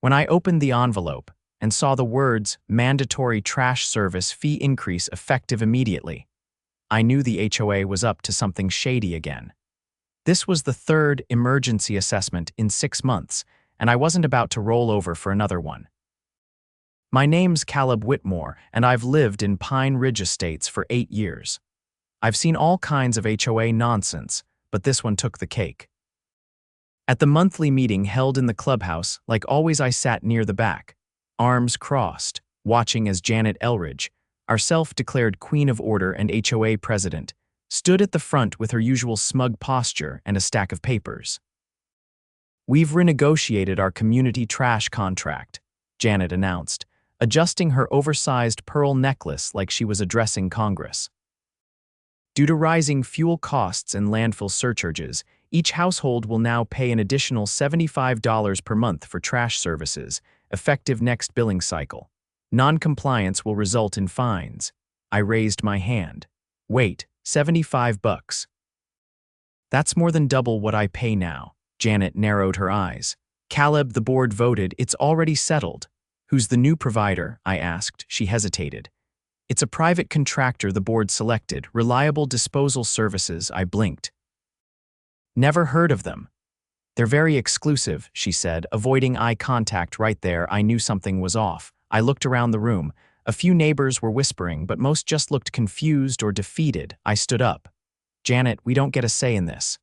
When I opened the envelope and saw the words mandatory trash service fee increase effective immediately, I knew the HOA was up to something shady again. This was the third emergency assessment in 6 months, and I wasn't about to roll over for another one. My name's Caleb Whitmore, and I've lived in Pine Ridge Estates for 8 years. I've seen all kinds of HOA nonsense, but this one took the cake. At the monthly meeting held in the clubhouse, like always, I sat near the back, arms crossed, watching as Janet Elridge, our self-declared Queen of Order and HOA president, stood at the front with her usual smug posture and a stack of papers. "We've renegotiated our community trash contract," Janet announced, adjusting her oversized pearl necklace like she was addressing Congress. "Due to rising fuel costs and landfill surcharges, each household will now pay an additional $75 per month for trash services, effective next billing cycle. Non-compliance will result in fines." I raised my hand. "Wait, $75? That's more than double what I pay now." Janet narrowed her eyes. "Caleb, the board voted. It's already settled." "Who's the new provider?" I asked. She hesitated. "It's a private contractor the board selected, Reliable Disposal Services." I blinked. "Never heard of them." "They're very exclusive," she said, avoiding eye contact right there. I knew something was off. I looked around the room. A few neighbors were whispering, but most just looked confused or defeated. I stood up. "Janet, we don't get a say in this."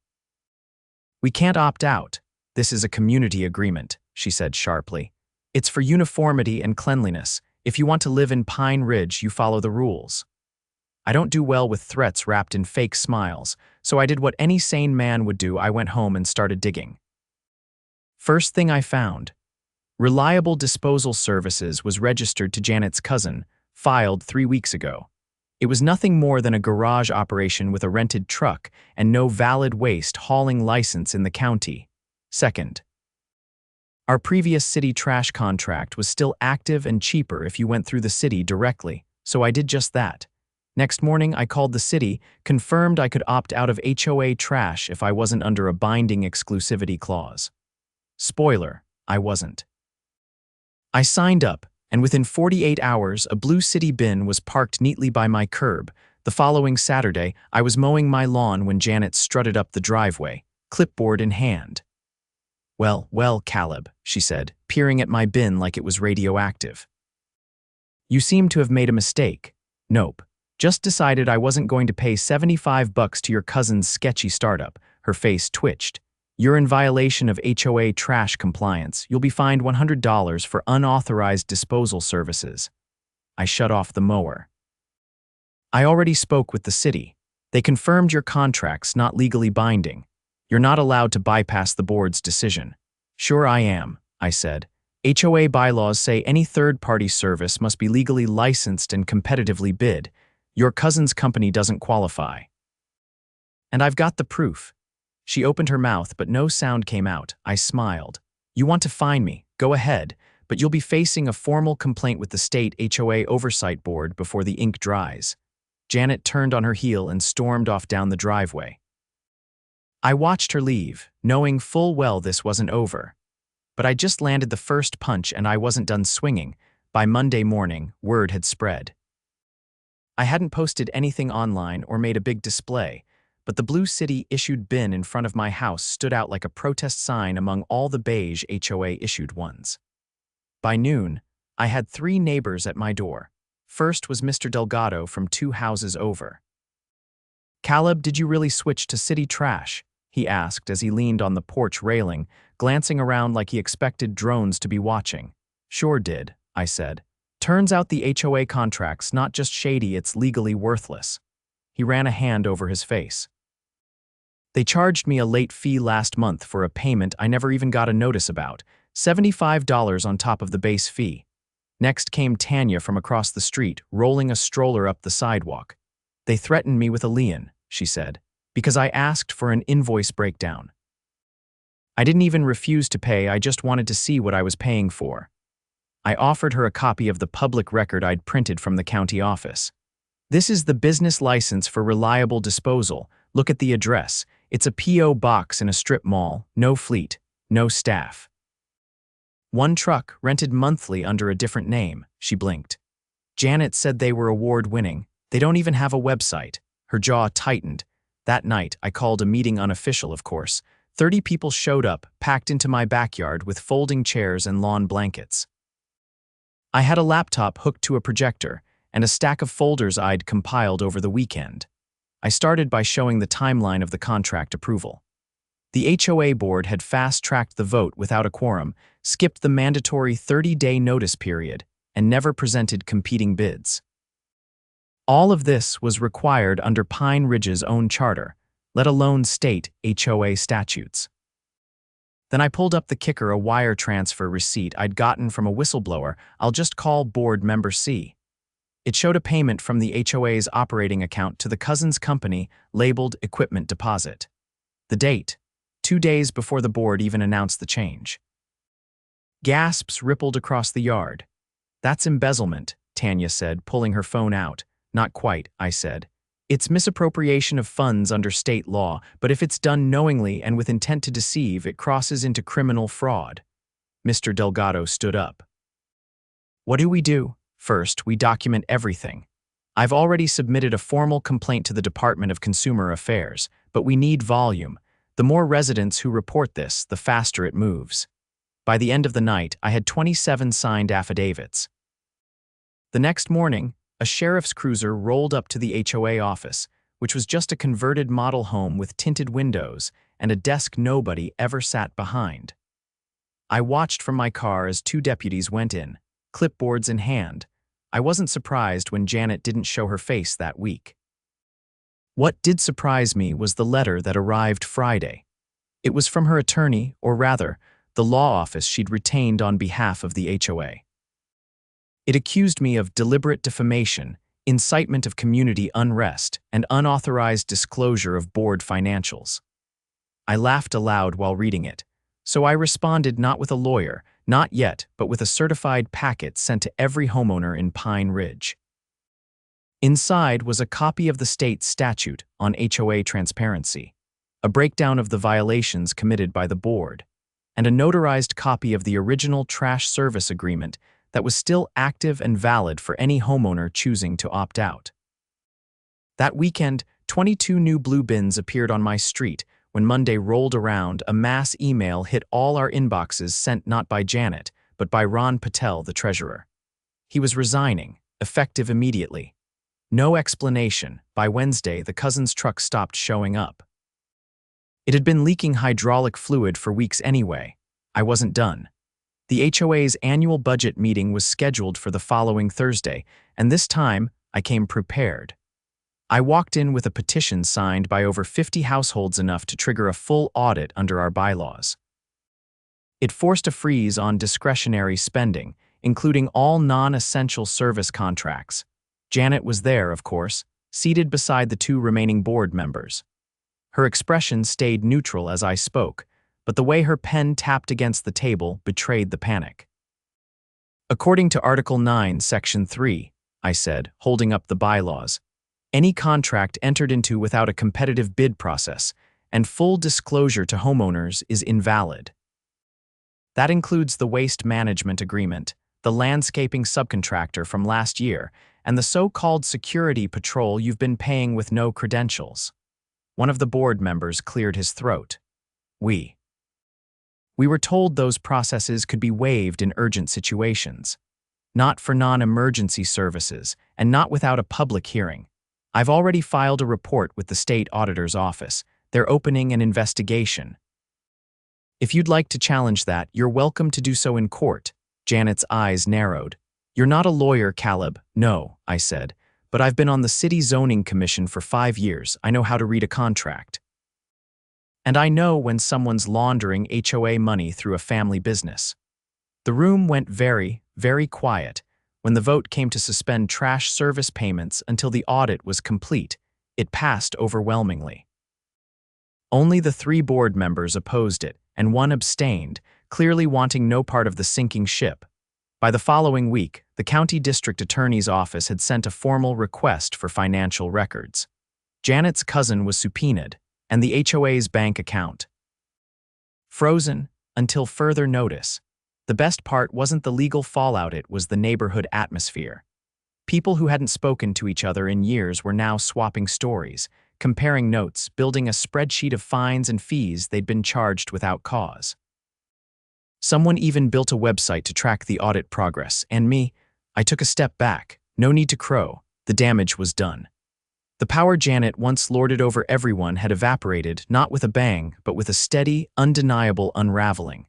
"We can't opt out. This is a community agreement," she said sharply. "It's for uniformity and cleanliness. If you want to live in Pine Ridge, you follow the rules." I don't do well with threats wrapped in fake smiles, so I did what any sane man would do. I went home and started digging. First thing I found: Reliable Disposal Services was registered to Janet's cousin, filed 3 weeks ago. It was nothing more than a garage operation with a rented truck and no valid waste hauling license in the county. Second, our previous city trash contract was still active and cheaper if you went through the city directly, so I did just that. Next morning, I called the city, confirmed I could opt out of HOA trash if I wasn't under a binding exclusivity clause. Spoiler, I wasn't. I signed up, and within 48 hours, a blue city bin was parked neatly by my curb. The following Saturday, I was mowing my lawn when Janet strutted up the driveway, clipboard in hand. Well, Caleb," she said, peering at my bin like it was radioactive. "You seem to have made a mistake." "Nope. Just decided I wasn't going to pay $75 to your cousin's sketchy startup." Her face twitched. "You're in violation of HOA trash compliance. You'll be fined $100 for unauthorized disposal services." I shut off the mower. "I already spoke with the city. They confirmed your contract's not legally binding. You're not allowed to bypass the board's decision." "Sure I am," I said. "HOA bylaws say any third-party service must be legally licensed and competitively bid. Your cousin's company doesn't qualify. And I've got the proof." She opened her mouth, but no sound came out. I smiled. "You want to fine me? Go ahead, but you'll be facing a formal complaint with the state HOA oversight board before the ink dries." Janet turned on her heel and stormed off down the driveway. I watched her leave, knowing full well this wasn't over. But I just landed the first punch and I wasn't done swinging. By Monday morning, word had spread. I hadn't posted anything online or made a big display, but the Blue City issued bin in front of my house stood out like a protest sign among all the beige HOA issued ones. By noon, I had 3 neighbors at my door. First was Mr. Delgado from 2 houses over. "Caleb, did you really switch to city trash?" he asked as he leaned on the porch railing, glancing around like he expected drones to be watching. "Sure did," I said. "Turns out the HOA contract's not just shady, it's legally worthless." He ran a hand over his face. "They charged me a late fee last month for a payment I never even got a notice about, $75 on top of the base fee." Next came Tanya from across the street, rolling a stroller up the sidewalk. "They threatened me with a lien," she said, "because I asked for an invoice breakdown. I didn't even refuse to pay, I just wanted to see what I was paying for." I offered her a copy of the public record I'd printed from the county office. "This is the business license for Reliable Disposal. Look at the address. It's a P.O. box in a strip mall, no fleet, no staff." One truck rented monthly under a different name, she blinked. Janet said they were award-winning. They don't even have a website. Her jaw tightened. That night, I called a meeting unofficial, of course. 30 people showed up, packed into my backyard with folding chairs and lawn blankets. I had a laptop hooked to a projector and a stack of folders I'd compiled over the weekend. I started by showing the timeline of the contract approval. The HOA board had fast-tracked the vote without a quorum, skipped the mandatory 30-day notice period, and never presented competing bids. All of this was required under Pine Ridge's own charter, let alone state HOA statutes. Then I pulled up the kicker, a wire transfer receipt I'd gotten from a whistleblower I'll just call Board Member C. It showed a payment from the HOA's operating account to the cousin's company labeled Equipment Deposit. The date, 2 days before the board even announced the change. Gasps rippled across the yard. "That's embezzlement," Tanya said, pulling her phone out. "Not quite," I said. "It's misappropriation of funds under state law, but if it's done knowingly and with intent to deceive, it crosses into criminal fraud." Mr. Delgado stood up. "What do we do? First, we document everything. I've already submitted a formal complaint to the Department of Consumer Affairs, but we need volume. The more residents who report this, the faster it moves." By the end of the night, I had 27 signed affidavits. The next morning, a sheriff's cruiser rolled up to the HOA office, which was just a converted model home with tinted windows and a desk nobody ever sat behind. I watched from my car as 2 deputies went in, clipboards in hand. I wasn't surprised when Janet didn't show her face that week. What did surprise me was the letter that arrived Friday. It was from her attorney, or rather, the law office she'd retained on behalf of the HOA. It accused me of deliberate defamation, incitement of community unrest, and unauthorized disclosure of board financials. I laughed aloud while reading it, so I responded not with a lawyer, not yet, but with a certified packet sent to every homeowner in Pine Ridge. Inside was a copy of the state statute on HOA transparency, a breakdown of the violations committed by the board, and a notarized copy of the original trash service agreement that was still active and valid for any homeowner choosing to opt out. That weekend, 22 new blue bins appeared on my street. When Monday rolled around, a mass email hit all our inboxes sent not by Janet, but by Ron Patel, the treasurer. He was resigning, effective immediately. No explanation. By Wednesday, the cousin's truck stopped showing up. It had been leaking hydraulic fluid for weeks anyway. I wasn't done. The HOA's annual budget meeting was scheduled for the following Thursday, and this time I came prepared. I walked in with a petition signed by over 50 households, enough to trigger a full audit under our bylaws. It forced a freeze on discretionary spending, including all non-essential service contracts. Janet was there, of course, seated beside the 2 remaining board members. Her expression stayed neutral as I spoke, but the way her pen tapped against the table betrayed the panic. "According to Article 9, Section 3, I said, holding up the bylaws, any contract entered into without a competitive bid process and full disclosure to homeowners is invalid. That includes the waste management agreement, the landscaping subcontractor from last year, and the so-called security patrol you've been paying with no credentials." One of the board members cleared his throat. We were told those processes could be waived in urgent situations, not for non-emergency services, and not without a public hearing. I've already filed a report with the state auditor's office. They're opening an investigation. If you'd like to challenge that, you're welcome to do so in court. Janet's eyes narrowed. "You're not a lawyer, Caleb." "No," I said, "but I've been on the City Zoning Commission for 5 years. I know how to read a contract. And I know when someone's laundering HOA money through a family business." The room went very, very quiet. When the vote came to suspend trash service payments until the audit was complete, it passed overwhelmingly. Only the 3 board members opposed it, and 1 abstained, clearly wanting no part of the sinking ship. By the following week, the county district attorney's office had sent a formal request for financial records. Janet's cousin was subpoenaed, and the HOA's bank account frozen until further notice. The best part wasn't the legal fallout, it was the neighborhood atmosphere. People who hadn't spoken to each other in years were now swapping stories, comparing notes, building a spreadsheet of fines and fees they'd been charged without cause. Someone even built a website to track the audit progress, and me, I took a step back. No need to crow. The damage was done. The power Janet once lorded over everyone had evaporated, not with a bang, but with a steady, undeniable unraveling.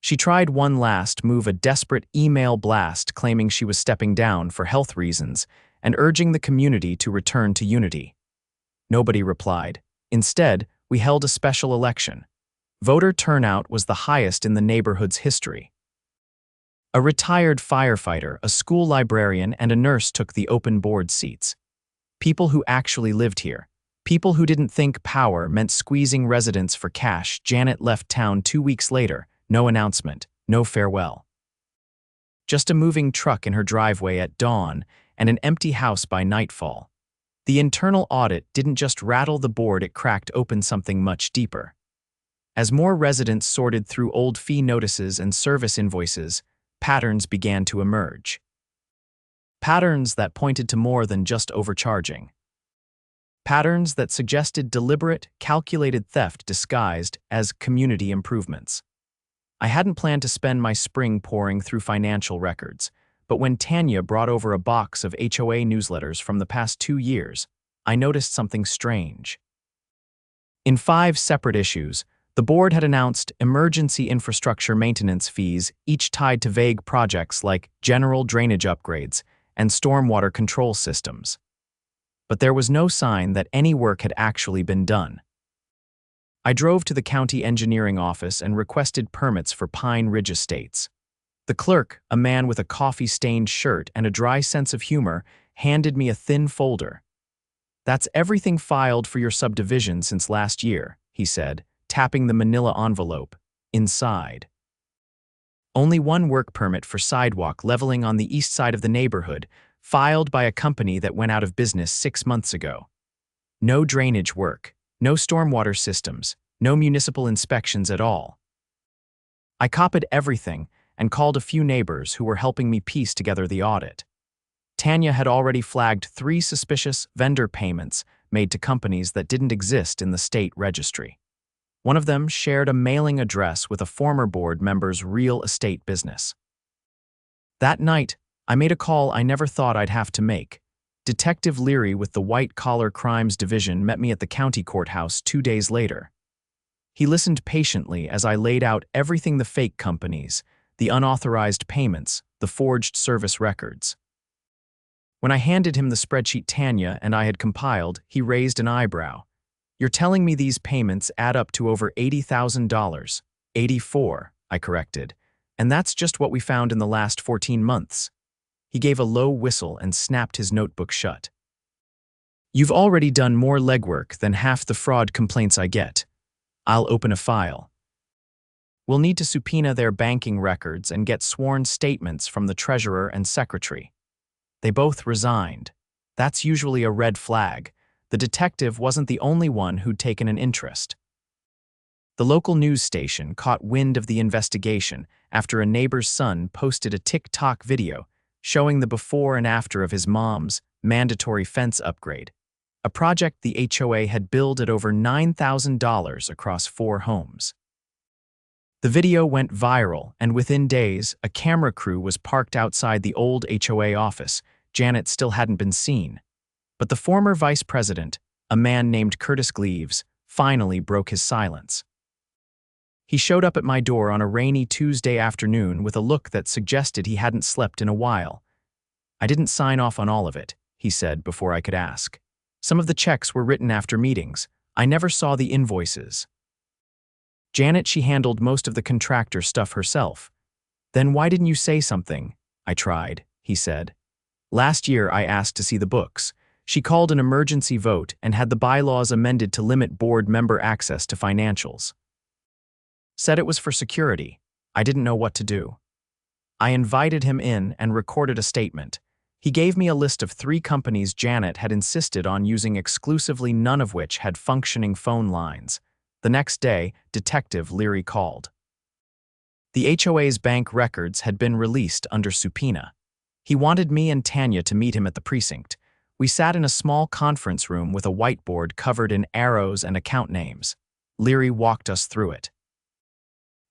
She tried one last move, a desperate email blast claiming she was stepping down for health reasons and urging the community to return to unity. Nobody replied. Instead, we held a special election. Voter turnout was the highest in the neighborhood's history. A retired firefighter, a school librarian, and a nurse took the open board seats. People who actually lived here. People who didn't think power meant squeezing residents for cash. Janet left town 2 weeks later. No announcement, no farewell. Just a moving truck in her driveway at dawn and an empty house by nightfall. The internal audit didn't just rattle the board, it cracked open something much deeper. As more residents sorted through old fee notices and service invoices, patterns began to emerge. Patterns that pointed to more than just overcharging. Patterns that suggested deliberate, calculated theft disguised as community improvements. I hadn't planned to spend my spring poring through financial records, but when Tanya brought over a box of HOA newsletters from the past 2 years, I noticed something strange. In 5 separate issues, the board had announced emergency infrastructure maintenance fees, each tied to vague projects like general drainage upgrades and stormwater control systems. But there was no sign that any work had actually been done. I drove to the county engineering office and requested permits for Pine Ridge Estates. The clerk, a man with a coffee-stained shirt and a dry sense of humor, handed me a thin folder. "That's everything filed for your subdivision since last year," he said, tapping the manila envelope. Inside. Only one work permit for sidewalk leveling on the east side of the neighborhood, filed by a company that went out of business 6 months ago. No drainage work. No stormwater systems, no municipal inspections at all. I copied everything and called a few neighbors who were helping me piece together the audit. Tanya had already flagged 3 suspicious vendor payments made to companies that didn't exist in the state registry. One of them shared a mailing address with a former board member's real estate business. That night, I made a call I never thought I'd have to make. Detective Leary with the White Collar Crimes Division met me at the county courthouse 2 days later. He listened patiently as I laid out everything: the fake companies, the unauthorized payments, the forged service records. When I handed him the spreadsheet Tanya and I had compiled, he raised an eyebrow. "You're telling me these payments add up to over $80,000. 84, I corrected. And that's just what we found in the last 14 months. He gave a low whistle and snapped his notebook shut. "You've already done more legwork than half the fraud complaints I get. I'll open a file. We'll need to subpoena their banking records and get sworn statements from the treasurer and secretary." They both resigned. That's usually a red flag. The detective wasn't the only one who'd taken an interest. The local news station caught wind of the investigation after a neighbor's son posted a TikTok video showing the before and after of his mom's mandatory fence upgrade, a project the HOA had billed at over $9,000 across 4 homes. The video went viral, and within days, a camera crew was parked outside the old HOA office. Janet still hadn't been seen. But the former vice president, a man named Curtis Gleaves, finally broke his silence. He showed up at my door on a rainy Tuesday afternoon with a look that suggested he hadn't slept in a while. "I didn't sign off on all of it," he said before I could ask. "Some of the checks were written after meetings. I never saw the invoices." Janet, she handled most of the contractor stuff herself. "Then why didn't you say something?" I tried, he said. "Last year I asked to see the books. She called an emergency vote and had the bylaws amended to limit board member access to financials. Said it was for security. I didn't know what to do. I invited him in and recorded a statement. He gave me a list of 3 companies Janet had insisted on using exclusively, none of which had functioning phone lines. The next day, Detective Leary called. The HOA's bank records had been released under subpoena. He wanted me and Tanya to meet him at the precinct. We sat in a small conference room with a whiteboard covered in arrows and account names. Leary walked us through it.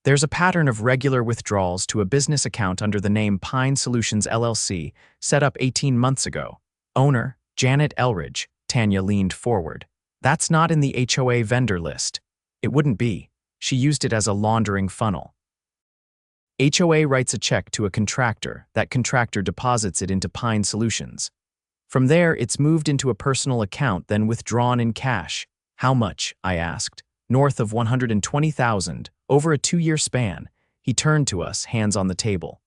There's a pattern of regular withdrawals to a business account under the name Pine Solutions LLC, set up 18 months ago. Owner, Janet Elridge. Tanya leaned forward. That's not in the HOA vendor list. It wouldn't be. She used it as a laundering funnel. HOA writes a check to a contractor. That contractor deposits it into Pine Solutions. From there, it's moved into a personal account, then withdrawn in cash. How much? I asked. North of $120,000, over a 2-year span. He turned to us, hands on the table.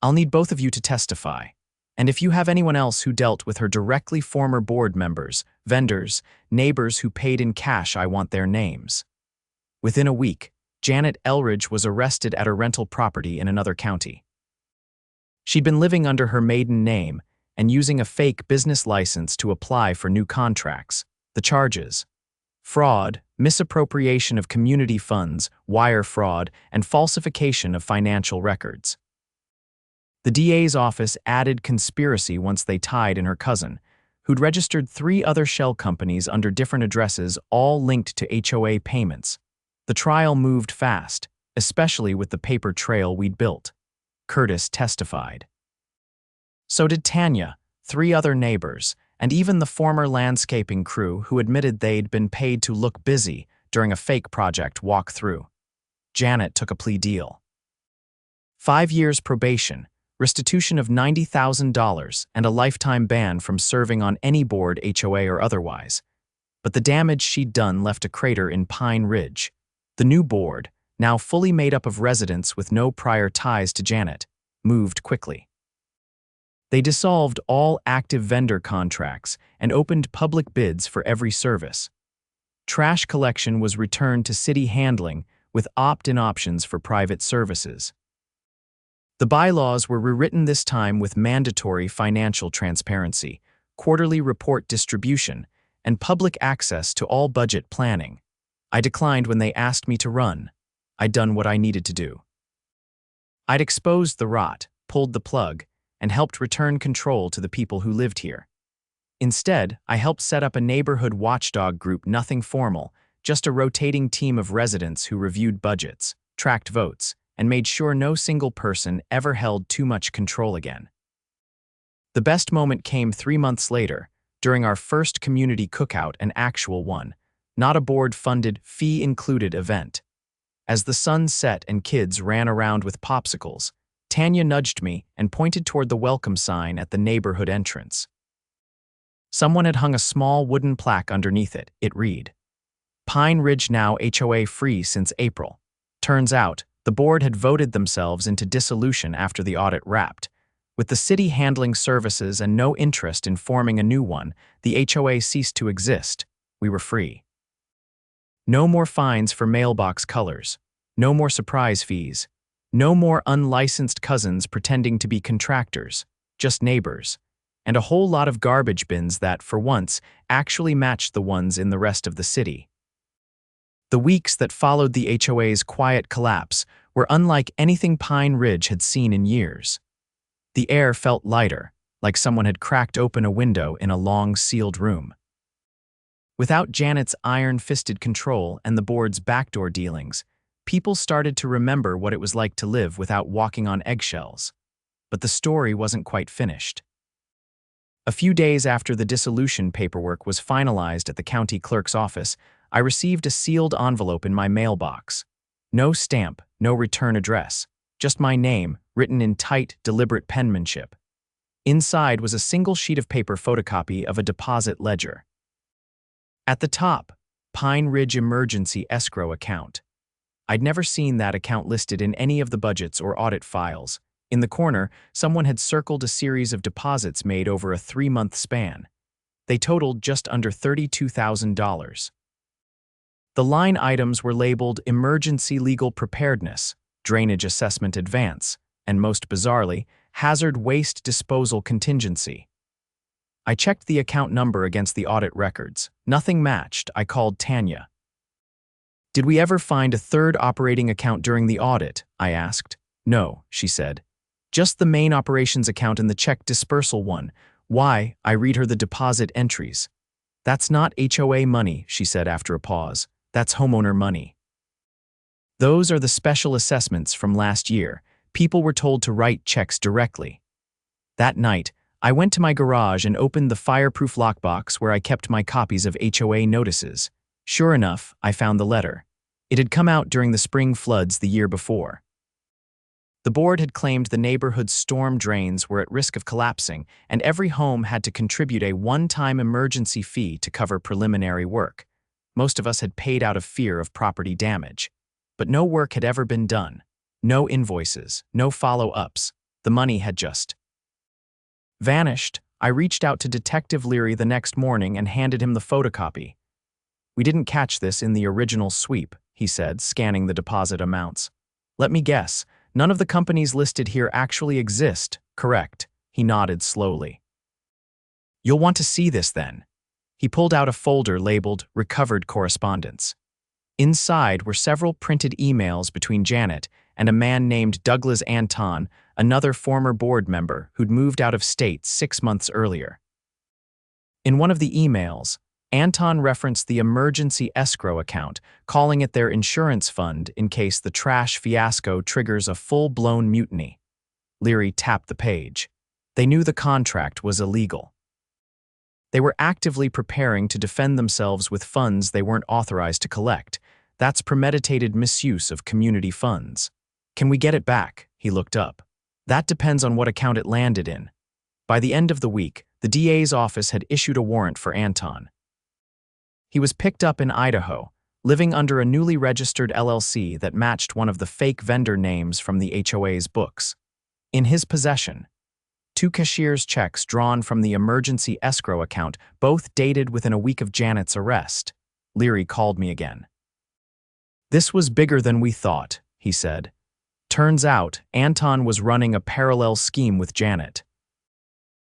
I'll need both of you to testify. And if you have anyone else who dealt with her directly, former board members, vendors, neighbors who paid in cash, I want their names. Within a week, Janet Elridge was arrested at a rental property in another county. She'd been living under her maiden name and using a fake business license to apply for new contracts. The charges: fraud, misappropriation of community funds, wire fraud, and falsification of financial records. The DA's office added conspiracy once they tied in her cousin, who'd registered 3 other shell companies under different addresses, all linked to HOA payments. The trial moved fast, especially with the paper trail we'd built. Curtis testified. So did Tanya, 3 other neighbors, and even the former landscaping crew who admitted they'd been paid to look busy during a fake project walk-through. Janet took a plea deal. 5 years probation, restitution of $90,000, and a lifetime ban from serving on any board, HOA or otherwise. But the damage she'd done left a crater in Pine Ridge. The new board, now fully made up of residents with no prior ties to Janet, moved quickly. They dissolved all active vendor contracts and opened public bids for every service. Trash collection was returned to city handling with opt-in options for private services. The bylaws were rewritten this time with mandatory financial transparency, quarterly report distribution, and public access to all budget planning. I declined when they asked me to run. I'd done what I needed to do. I'd exposed the rot, pulled the plug, and helped return control to the people who lived here. Instead, I helped set up a neighborhood watchdog group, nothing formal, just a rotating team of residents who reviewed budgets, tracked votes, and made sure no single person ever held too much control again. The best moment came 3 months later, during our first community cookout, an actual one, not a board-funded, fee-included event. As the sun set and kids ran around with popsicles, Tanya nudged me and pointed toward the welcome sign at the neighborhood entrance. Someone had hung a small wooden plaque underneath it. It read, "Pine Ridge now HOA free since April." Turns out, the board had voted themselves into dissolution after the audit wrapped. With the city handling services and no interest in forming a new one, the HOA ceased to exist. We were free. No more fines for mailbox colors. No more surprise fees. No more unlicensed cousins pretending to be contractors, just neighbors. And a whole lot of garbage bins that, for once, actually matched the ones in the rest of the city. The weeks that followed the HOA's quiet collapse were unlike anything Pine Ridge had seen in years. The air felt lighter, like someone had cracked open a window in a long, sealed room. Without Janet's iron-fisted control and the board's backdoor dealings, people started to remember what it was like to live without walking on eggshells. But the story wasn't quite finished. A few days after the dissolution paperwork was finalized at the county clerk's office, I received a sealed envelope in my mailbox. No stamp, no return address, just my name, written in tight, deliberate penmanship. Inside was a single sheet of paper photocopy of a deposit ledger. At the top, Pine Ridge Emergency Escrow Account. I'd never seen that account listed in any of the budgets or audit files. In the corner, someone had circled a series of deposits made over a 3-month span. They totaled just under $32,000. The line items were labeled Emergency Legal Preparedness, Drainage Assessment Advance, and most bizarrely, Hazard Waste Disposal Contingency. I checked the account number against the audit records. Nothing matched. I called Tanya. Did we ever find a third operating account during the audit? I asked. No, she said. Just the main operations account and the check dispersal one. Why? I read her the deposit entries. That's not HOA money, she said after a pause. That's homeowner money. Those are the special assessments from last year. People were told to write checks directly. That night, I went to my garage and opened the fireproof lockbox where I kept my copies of HOA notices. Sure enough, I found the letter. It had come out during the spring floods the year before. The board had claimed the neighborhood's storm drains were at risk of collapsing, and every home had to contribute a one-time emergency fee to cover preliminary work. Most of us had paid out of fear of property damage. But no work had ever been done. No invoices, no follow-ups. The money had just vanished. I reached out to Detective Leary the next morning and handed him the photocopy. We didn't catch this in the original sweep, he said, scanning the deposit amounts. Let me guess, none of the companies listed here actually exist, correct? He nodded slowly. You'll want to see this then. He pulled out a folder labeled Recovered Correspondence. Inside were several printed emails between Janet and a man named Douglas Anton, another former board member who'd moved out of state 6 months earlier. In one of the emails, Anton referenced the emergency escrow account, calling it their insurance fund in case the trash fiasco triggers a full-blown mutiny. Leary tapped the page. They knew the contract was illegal. They were actively preparing to defend themselves with funds they weren't authorized to collect. That's premeditated misuse of community funds. Can we get it back? He looked up. That depends on what account it landed in. By the end of the week, the DA's office had issued a warrant for Anton. He was picked up in Idaho, living under a newly registered LLC that matched one of the fake vendor names from the HOA's books. In his possession, 2 cashier's checks drawn from the emergency escrow account, both dated within a week of Janet's arrest. Leary called me again. This was bigger than we thought, he said. Turns out, Anton was running a parallel scheme with Janet.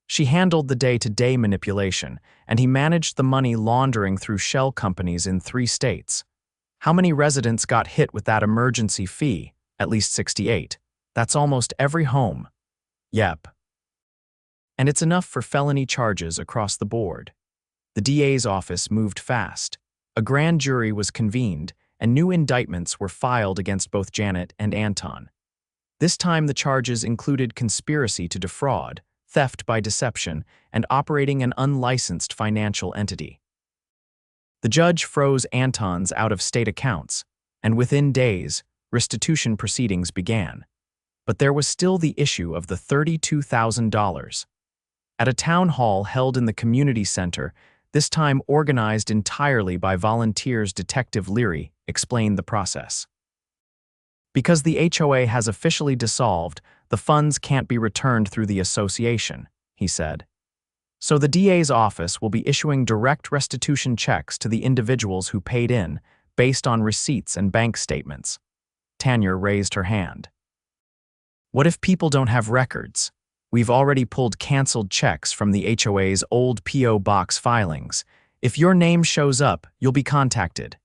She handled the day-to-day manipulation, and he managed the money laundering through shell companies in 3 states. How many residents got hit with that emergency fee? At least 68. That's almost every home. Yep. And it's enough for felony charges across the board. The DA's office moved fast. A grand jury was convened, and new indictments were filed against both Janet and Anton. This time the charges included conspiracy to defraud, theft by deception, and operating an unlicensed financial entity. The judge froze Anton's out-of-state accounts, and within days, restitution proceedings began. But there was still the issue of the $32,000. At a town hall held in the community center, this time organized entirely by volunteers, Detective Leary explained the process. Because the HOA has officially dissolved, the funds can't be returned through the association, he said. So the DA's office will be issuing direct restitution checks to the individuals who paid in, based on receipts and bank statements. Tanya raised her hand. What if people don't have records? We've already pulled canceled checks from the HOA's old P.O. box filings. If your name shows up, you'll be contacted.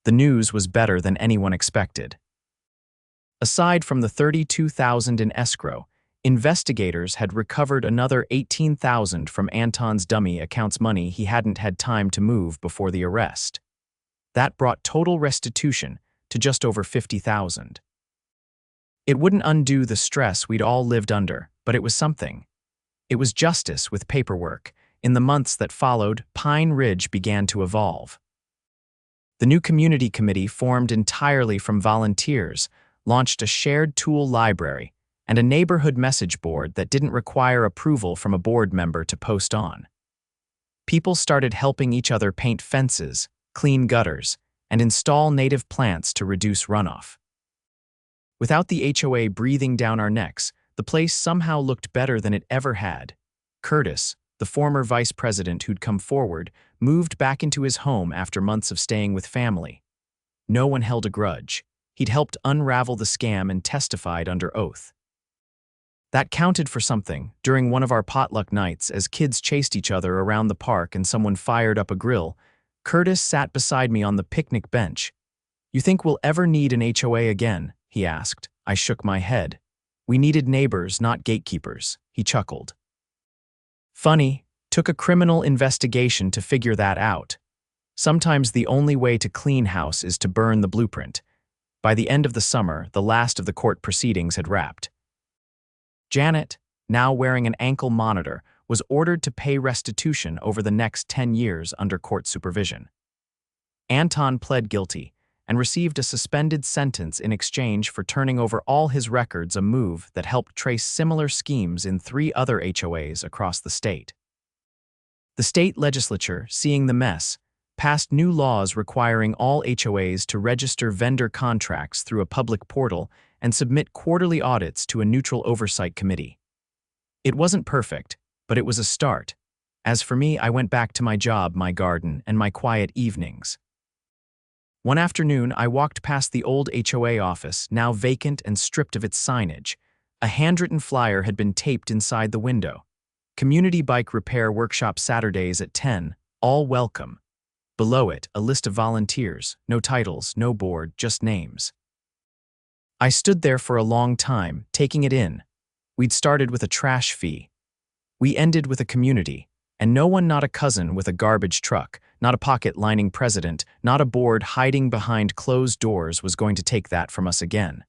The news was better than anyone expected. Aside from the $32,000 in escrow, investigators had recovered another $18,000 from Anton's dummy account's money he hadn't had time to move before the arrest. That brought total restitution to just over $50,000. It wouldn't undo the stress we'd all lived under, but it was something. It was justice with paperwork. In the months that followed, Pine Ridge began to evolve. The new community committee, formed entirely from volunteers, launched a shared tool library and a neighborhood message board that didn't require approval from a board member to post on. People started helping each other paint fences, clean gutters, and install native plants to reduce runoff. Without the HOA breathing down our necks, the place somehow looked better than it ever had. Curtis, the former vice president who'd come forward, moved back into his home after months of staying with family. No one held a grudge. He'd helped unravel the scam and testified under oath. That counted for something. During one of our potluck nights, as kids chased each other around the park and someone fired up a grill, Curtis sat beside me on the picnic bench. "You think we'll ever need an HOA again?" he asked. I shook my head. "We needed neighbors, not gatekeepers," he chuckled. Funny, took a criminal investigation to figure that out. Sometimes the only way to clean house is to burn the blueprint. By the end of the summer, the last of the court proceedings had wrapped. Janet, now wearing an ankle monitor, was ordered to pay restitution over the next 10 years under court supervision. Anton pled guilty and received a suspended sentence in exchange for turning over all his records, a move that helped trace similar schemes in 3 other HOAs across the state. The state legislature, seeing the mess, passed new laws requiring all HOAs to register vendor contracts through a public portal and submit quarterly audits to a neutral oversight committee. It wasn't perfect, but it was a start. As for me, I went back to my job, my garden, and my quiet evenings. One afternoon, I walked past the old HOA office, now vacant and stripped of its signage. A handwritten flyer had been taped inside the window. Community Bike Repair Workshop Saturdays at 10, all welcome. Below it, a list of volunteers, no titles, no board, just names. I stood there for a long time, taking it in. We'd started with a trash fee. We ended with a community, and no one, not a cousin with a garbage truck, not a pocket-lining president, not a board hiding behind closed doors, was going to take that from us again.